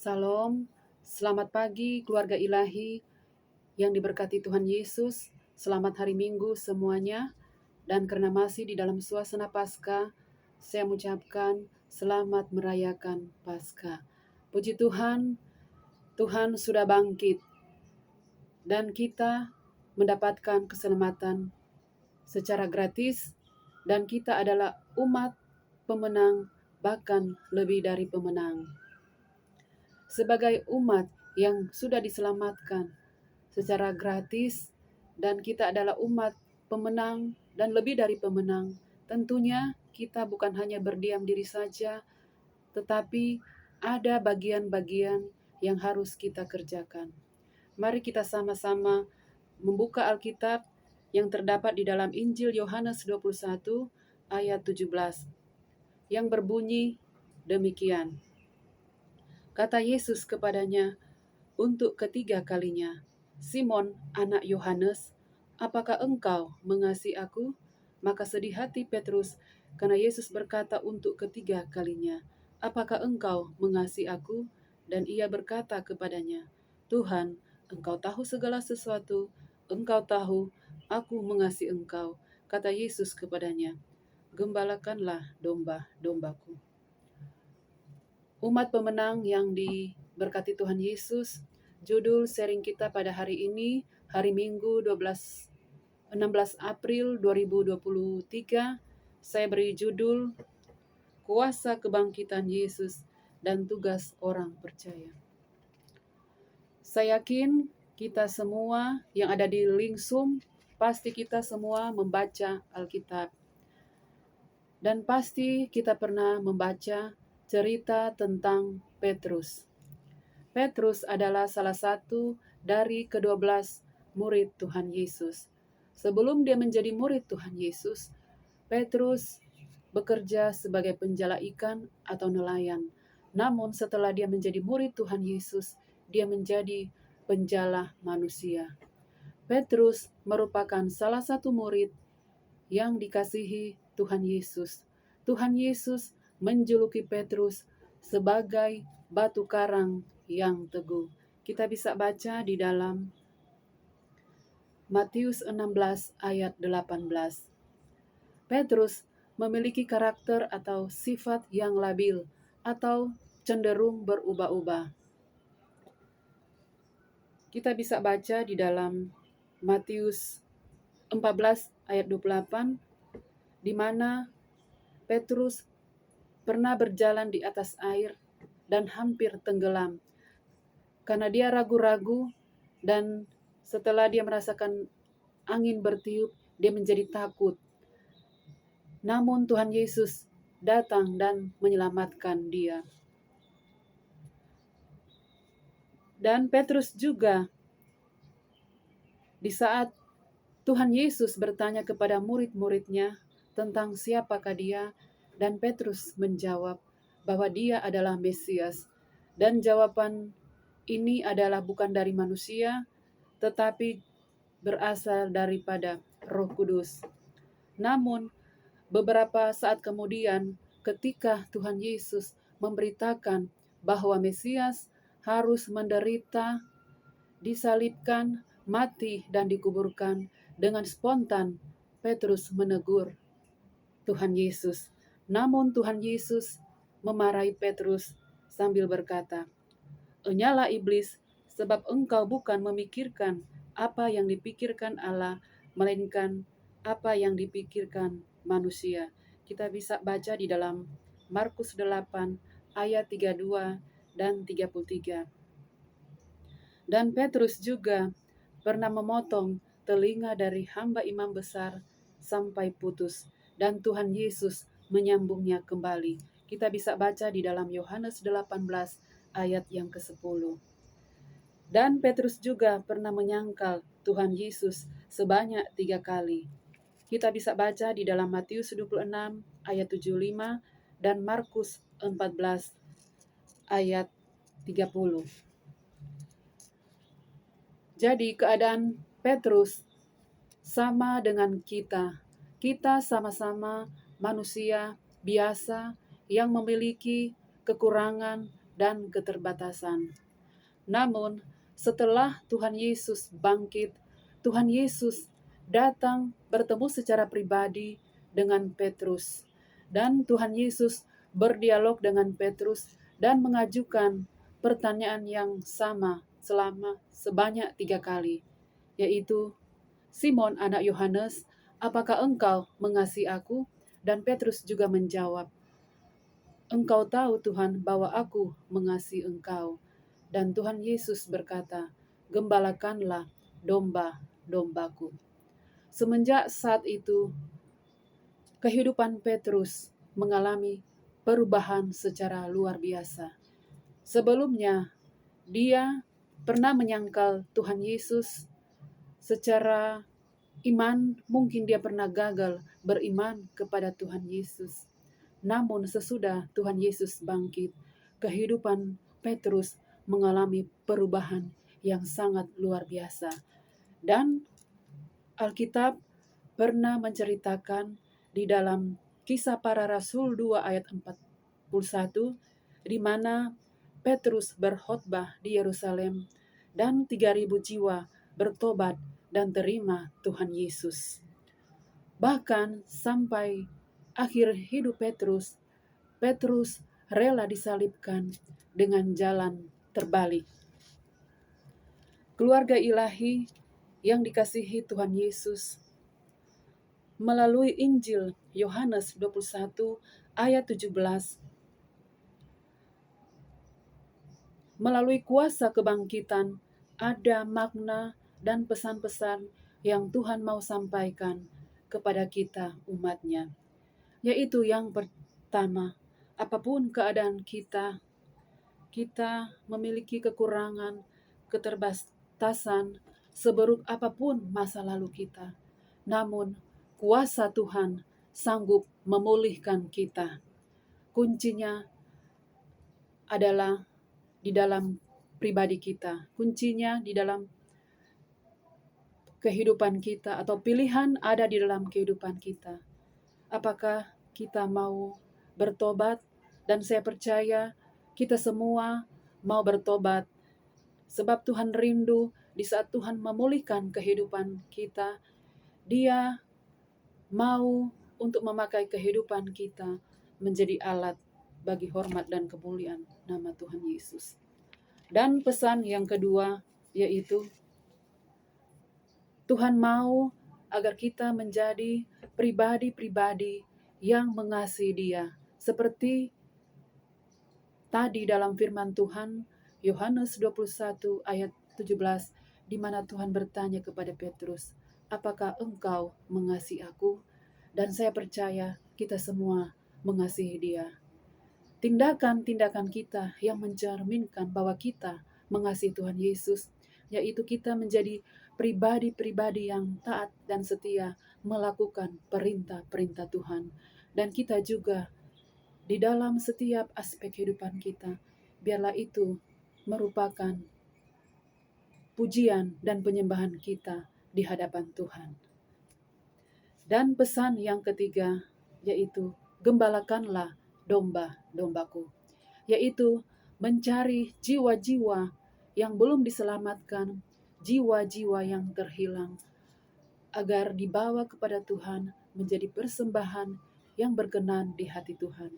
Salam, selamat pagi keluarga ilahi yang diberkati Tuhan Yesus. Selamat hari Minggu semuanya. Dan karena masih di dalam suasana Paskah, saya mengucapkan selamat merayakan Paskah. Puji Tuhan, Tuhan sudah bangkit dan kita mendapatkan keselamatan secara gratis dan kita adalah umat pemenang, bahkan lebih dari pemenang. Sebagai umat yang sudah diselamatkan secara gratis dan kita adalah umat pemenang dan lebih dari pemenang, tentunya kita bukan hanya berdiam diri saja, tetapi ada bagian-bagian yang harus kita kerjakan. Mari kita sama-sama membuka Alkitab yang terdapat di dalam Injil Yohanes 21 ayat 17 yang berbunyi demikian. Kata Yesus kepadanya untuk ketiga kalinya, "Simon, anak Yohanes, apakah engkau mengasihi aku?" Maka sedih hati Petrus karena Yesus berkata untuk ketiga kalinya, "Apakah engkau mengasihi aku?" Dan ia berkata kepadanya, "Tuhan, engkau tahu segala sesuatu, engkau tahu aku mengasihi engkau." Kata Yesus kepadanya, "Gembalakanlah domba-dombaku." Umat pemenang yang diberkati Tuhan Yesus, judul sharing kita pada hari ini, hari Minggu 16 April 2023, saya beri judul Kuasa Kebangkitan Yesus dan Tugas Orang Percaya. Saya yakin kita semua yang ada di link Zoom, pasti kita semua membaca Alkitab. Dan pasti kita pernah membaca cerita tentang Petrus. Petrus adalah salah satu dari ke-12 murid Tuhan Yesus. Sebelum dia menjadi murid Tuhan Yesus, Petrus bekerja sebagai penjala ikan atau nelayan. Namun setelah dia menjadi murid Tuhan Yesus, dia menjadi penjala manusia. Petrus merupakan salah satu murid yang dikasihi Tuhan Yesus. Tuhan Yesus menjuluki Petrus sebagai batu karang yang teguh. Kita bisa baca di dalam Matius 16 ayat 18. Petrus memiliki karakter atau sifat yang labil atau cenderung berubah-ubah. Kita bisa baca di dalam Matius 14 ayat 28 di mana Petrus pernah berjalan di atas air dan hampir tenggelam karena dia ragu-ragu, dan setelah dia merasakan angin bertiup, dia menjadi takut. Namun Tuhan Yesus datang dan menyelamatkan dia. Dan Petrus juga, di saat Tuhan Yesus bertanya kepada murid-muridnya tentang siapakah dia, dan Petrus menjawab bahwa dia adalah Mesias. Dan jawaban ini adalah bukan dari manusia, tetapi berasal daripada Roh Kudus. Namun, beberapa saat kemudian, ketika Tuhan Yesus memberitakan bahwa Mesias harus menderita, disalibkan, mati, dan dikuburkan, dengan spontan Petrus menegur Tuhan Yesus. Namun Tuhan Yesus memarahi Petrus sambil berkata, "Enyalah iblis, sebab engkau bukan memikirkan apa yang dipikirkan Allah, melainkan apa yang dipikirkan manusia." Kita bisa baca di dalam Markus 8 ayat 32 dan 33. Dan Petrus juga pernah memotong telinga dari hamba imam besar sampai putus, dan Tuhan Yesus menyambungnya kembali. Kita bisa baca di dalam Yohanes 18 ayat yang ke-10. Dan Petrus juga pernah menyangkal Tuhan Yesus sebanyak 3 kali. Kita bisa baca di dalam Matius 26 ayat 75 dan Markus 14 ayat 30. Jadi keadaan Petrus sama dengan kita. Kita sama-sama manusia biasa yang memiliki kekurangan, dan keterbatasan. Namun, setelah Tuhan Yesus bangkit, Tuhan Yesus datang bertemu secara pribadi dengan Petrus. Dan Tuhan Yesus berdialog dengan Petrus dan mengajukan pertanyaan yang sama sebanyak 3 kali, yaitu, Simon anak Yohanes, apakah engkau mengasihi aku? Dan Petrus juga menjawab, Engkau tahu Tuhan bahwa aku mengasihi engkau. Dan Tuhan Yesus berkata, Gembalakanlah domba-dombaku. Semenjak saat itu, kehidupan Petrus mengalami perubahan secara luar biasa. Sebelumnya, dia pernah menyangkal Tuhan Yesus secara iman, mungkin dia pernah gagal beriman kepada Tuhan Yesus. Namun sesudah Tuhan Yesus bangkit, kehidupan Petrus mengalami perubahan yang sangat luar biasa. Dan Alkitab pernah menceritakan di dalam Kisah Para Rasul 2 ayat 41, di mana Petrus berkhotbah di Yerusalem dan 3.000 jiwa bertobat dan terima Tuhan Yesus. Bahkan sampai akhir hidup Petrus rela disalibkan dengan jalan terbalik. Keluarga ilahi yang dikasihi Tuhan Yesus, melalui Injil Yohanes 21 ayat 17, melalui kuasa kebangkitan ada makna dan pesan-pesan yang Tuhan mau sampaikan kepada kita umat-Nya. Yaitu yang pertama, apapun keadaan kita memiliki kekurangan, keterbatasan, seburuk apapun masa lalu kita. Namun, kuasa Tuhan sanggup memulihkan kita. Kuncinya adalah di dalam pribadi kita. Kuncinya di dalam kehidupan kita, atau pilihan ada di dalam kehidupan kita. Apakah kita mau bertobat? Dan saya percaya kita semua mau bertobat. Sebab Tuhan rindu di saat Tuhan memulihkan kehidupan kita. Dia mau untuk memakai kehidupan kita menjadi alat bagi hormat dan kemuliaan nama Tuhan Yesus. Dan pesan yang kedua yaitu Tuhan mau agar kita menjadi pribadi-pribadi yang mengasihi Dia. Seperti tadi dalam firman Tuhan, Yohanes 21 ayat 17, di mana Tuhan bertanya kepada Petrus, apakah engkau mengasihi aku? Dan saya percaya kita semua mengasihi Dia. Tindakan-tindakan kita yang mencerminkan bahwa kita mengasihi Tuhan Yesus, yaitu kita menjadi pribadi-pribadi yang taat dan setia melakukan perintah-perintah Tuhan. Dan kita juga di dalam setiap aspek kehidupan kita, biarlah itu merupakan pujian dan penyembahan kita di hadapan Tuhan. Dan pesan yang ketiga yaitu gembalakanlah domba-dombaku, yaitu mencari jiwa-jiwa yang belum diselamatkan, jiwa-jiwa yang terhilang, agar dibawa kepada Tuhan menjadi persembahan yang berkenan di hati Tuhan.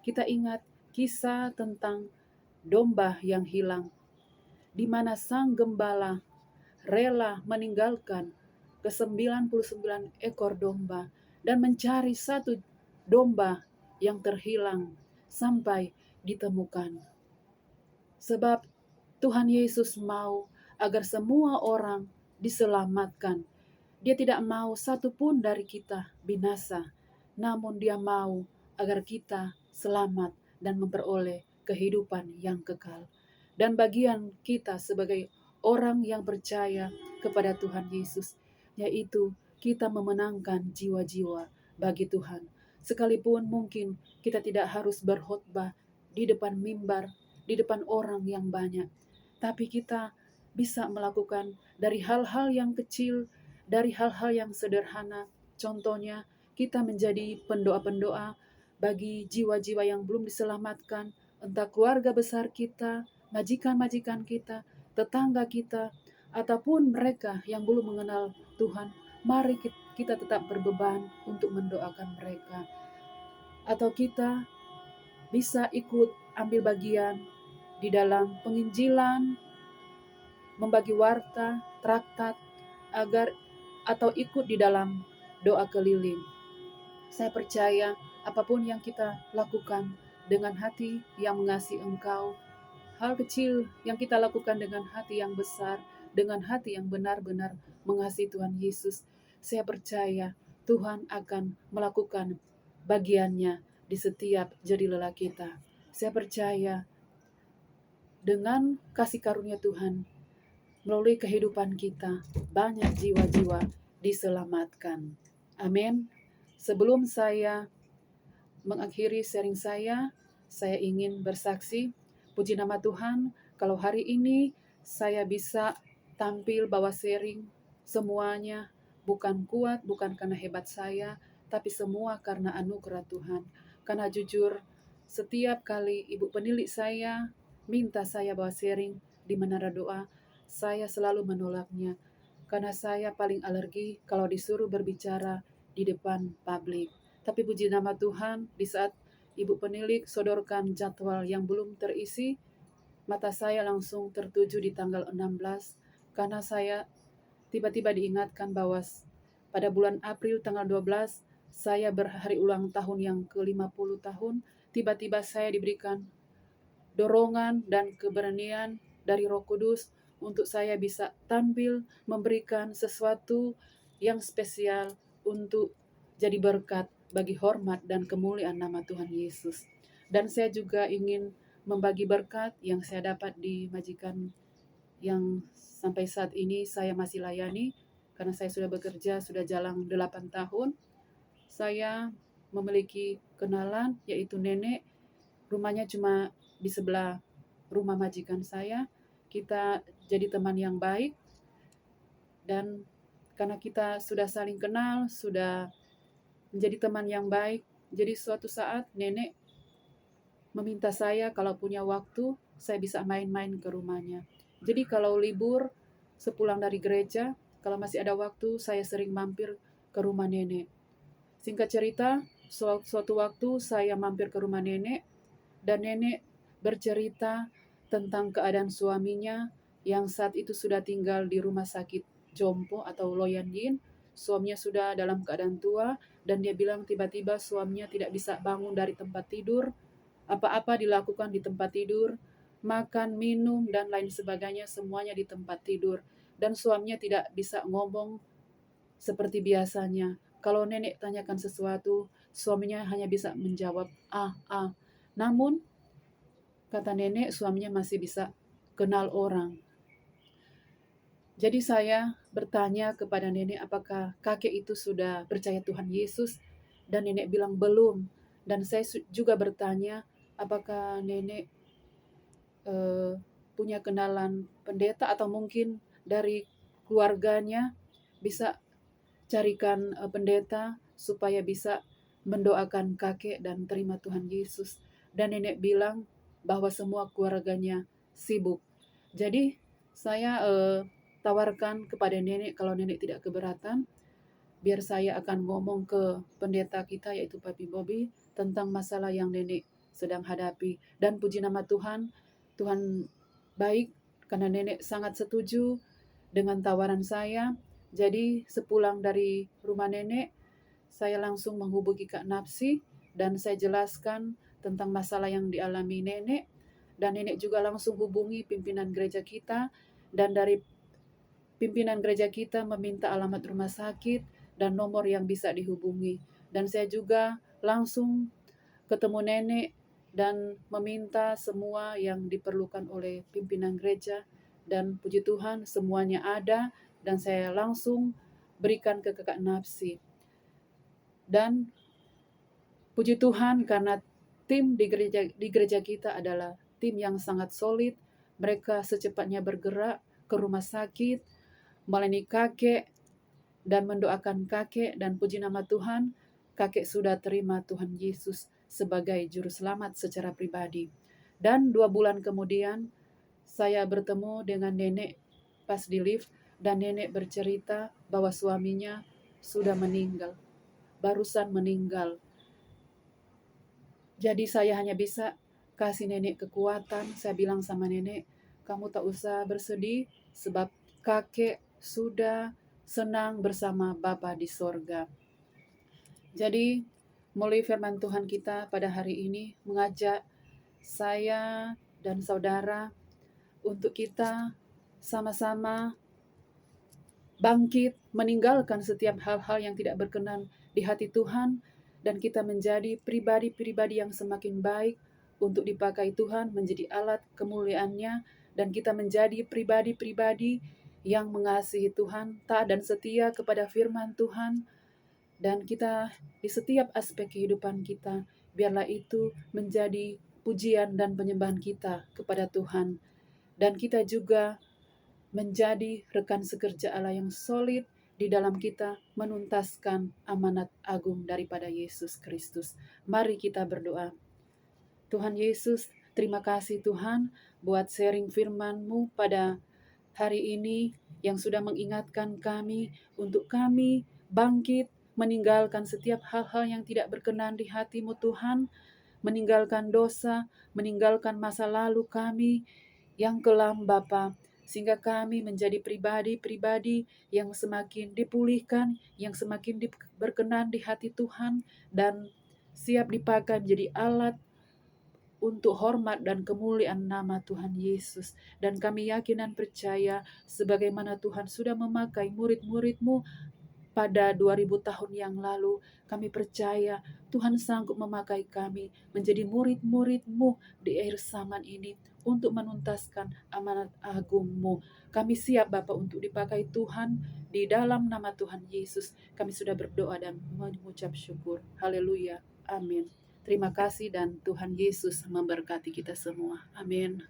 Kita ingat kisah tentang domba yang hilang, di mana sang gembala rela meninggalkan ke-99 ekor domba dan mencari satu domba yang terhilang sampai ditemukan. Sebab Tuhan Yesus mau agar semua orang diselamatkan. Dia tidak mau satu pun dari kita binasa, namun Dia mau agar kita selamat dan memperoleh kehidupan yang kekal. Dan bagian kita sebagai orang yang percaya kepada Tuhan Yesus, yaitu kita memenangkan jiwa-jiwa bagi Tuhan. Sekalipun mungkin kita tidak harus berkhotbah di depan mimbar, di depan orang yang banyak, tapi kita bisa melakukan dari hal-hal yang kecil, dari hal-hal yang sederhana. Contohnya, kita menjadi pendoa-pendoa bagi jiwa-jiwa yang belum diselamatkan, entah keluarga besar kita, majikan-majikan kita, tetangga kita, ataupun mereka yang belum mengenal Tuhan, mari kita tetap berbeban untuk mendoakan mereka. Atau kita bisa ikut ambil bagian di dalam penginjilan, membagi warta, traktat, agar atau ikut di dalam doa keliling. Saya percaya apapun yang kita lakukan dengan hati yang mengasihi Engkau, hal kecil yang kita lakukan dengan hati yang besar, dengan hati yang benar-benar mengasihi Tuhan Yesus, saya percaya Tuhan akan melakukan bagiannya di setiap jeri lelah kita. Saya percaya dengan kasih karunia Tuhan, melalui kehidupan kita, banyak jiwa-jiwa diselamatkan. Amin. Sebelum saya mengakhiri sharing saya ingin bersaksi, puji nama Tuhan, kalau hari ini saya bisa tampil bawa sharing, semuanya bukan kuat, bukan karena hebat saya, tapi semua karena anugerah Tuhan. Karena jujur, setiap kali ibu penilik saya minta saya bawa sharing di Menara Doa, saya selalu menolaknya. Karena saya paling alergi kalau disuruh berbicara di depan publik. Tapi puji nama Tuhan, di saat ibu penilik sodorkan jadwal yang belum terisi, mata saya langsung tertuju di tanggal 16, karena saya tiba-tiba diingatkan bahwa pada bulan April tanggal 12, saya berhari ulang tahun yang ke-50 tahun, tiba-tiba saya diberikan dorongan dan keberanian dari Roh Kudus untuk saya bisa tampil memberikan sesuatu yang spesial untuk jadi berkat bagi hormat dan kemuliaan nama Tuhan Yesus. Dan saya juga ingin membagi berkat yang saya dapat di majikan yang sampai saat ini saya masih layani, karena saya sudah bekerja sudah jalan 8 tahun. Saya memiliki kenalan yaitu nenek, rumahnya cuma di sebelah rumah majikan saya. Kita jadi teman yang baik, dan karena kita sudah saling kenal, sudah menjadi teman yang baik, jadi suatu saat nenek meminta saya kalau punya waktu, saya bisa main-main ke rumahnya. Jadi kalau libur, sepulang dari gereja, kalau masih ada waktu, saya sering mampir ke rumah nenek. Singkat cerita, suatu waktu saya mampir ke rumah nenek, dan nenek bercerita tentang keadaan suaminya yang saat itu sudah tinggal di rumah sakit Jompo atau Loyan Yin. Suaminya sudah dalam keadaan tua, dan dia bilang tiba-tiba suaminya tidak bisa bangun dari tempat tidur. Apa-apa dilakukan di tempat tidur, makan, minum, dan lain sebagainya, semuanya di tempat tidur. Dan suaminya tidak bisa ngomong seperti biasanya. Kalau nenek tanyakan sesuatu, suaminya hanya bisa menjawab, ah, ah. Namun, kata nenek, suaminya masih bisa kenal orang. Jadi saya bertanya kepada nenek apakah kakek itu sudah percaya Tuhan Yesus, dan nenek bilang belum. Dan saya juga bertanya apakah nenek punya kenalan pendeta atau mungkin dari keluarganya bisa carikan pendeta supaya bisa mendoakan kakek dan terima Tuhan Yesus. Dan nenek bilang bahwa semua keluarganya sibuk. Jadi saya tawarkan kepada nenek kalau nenek tidak keberatan, biar saya akan ngomong ke pendeta kita yaitu Papi Bobby tentang masalah yang nenek sedang hadapi. Dan puji nama Tuhan, Tuhan baik karena nenek sangat setuju dengan tawaran saya. Jadi sepulang dari rumah nenek, saya langsung menghubungi Kak Napsi dan saya jelaskan tentang masalah yang dialami nenek. Dan nenek juga langsung hubungi pimpinan gereja kita, dan dari pimpinan gereja kita meminta alamat rumah sakit dan nomor yang bisa dihubungi. Dan saya juga langsung ketemu nenek dan meminta semua yang diperlukan oleh pimpinan gereja. Dan puji Tuhan semuanya ada, dan saya langsung berikan ke Kakak Napsi. Dan puji Tuhan karena tim di gereja kita adalah tim yang sangat solid. Mereka secepatnya bergerak ke rumah sakit, melayani kakek, dan mendoakan kakek. Dan puji nama Tuhan, kakek sudah terima Tuhan Yesus sebagai juru selamat secara pribadi. Dan 2 bulan kemudian saya bertemu dengan nenek pas di lift, dan nenek bercerita bahwa suaminya sudah meninggal, barusan meninggal. Jadi saya hanya bisa kasih nenek kekuatan. Saya bilang sama nenek, kamu tak usah bersedih sebab kakek sudah senang bersama Bapa di sorga. Jadi melalui firman Tuhan kita pada hari ini mengajak saya dan saudara untuk kita sama-sama bangkit, meninggalkan setiap hal-hal yang tidak berkenan di hati Tuhan, dan kita menjadi pribadi-pribadi yang semakin baik untuk dipakai Tuhan menjadi alat kemuliaan-Nya, dan kita menjadi pribadi-pribadi yang mengasihi Tuhan, taat dan setia kepada firman Tuhan, dan kita di setiap aspek kehidupan kita, biarlah itu menjadi pujian dan penyembahan kita kepada Tuhan. Dan kita juga menjadi rekan sekerja Allah yang solid di dalam kita menuntaskan amanat agung daripada Yesus Kristus. Mari kita berdoa. Tuhan Yesus, terima kasih Tuhan buat sharing firman-Mu pada hari ini yang sudah mengingatkan kami untuk kami bangkit meninggalkan setiap hal-hal yang tidak berkenan di hati-Mu Tuhan, meninggalkan dosa, meninggalkan masa lalu kami yang kelam Bapa, sehingga kami menjadi pribadi-pribadi yang semakin dipulihkan, yang semakin berkenan di hati Tuhan, dan siap dipakai menjadi alat untuk hormat dan kemuliaan nama Tuhan Yesus. Dan kami yakin dan percaya sebagaimana Tuhan sudah memakai murid-murid-Mu pada 2000 tahun yang lalu, kami percaya Tuhan sanggup memakai kami menjadi murid-murid-Mu di akhir zaman ini untuk menuntaskan amanat agung-Mu. Kami siap Bapa untuk dipakai Tuhan di dalam nama Tuhan Yesus. Kami sudah berdoa dan mengucap syukur. Haleluya. Amin. Terima kasih dan Tuhan Yesus memberkati kita semua. Amin.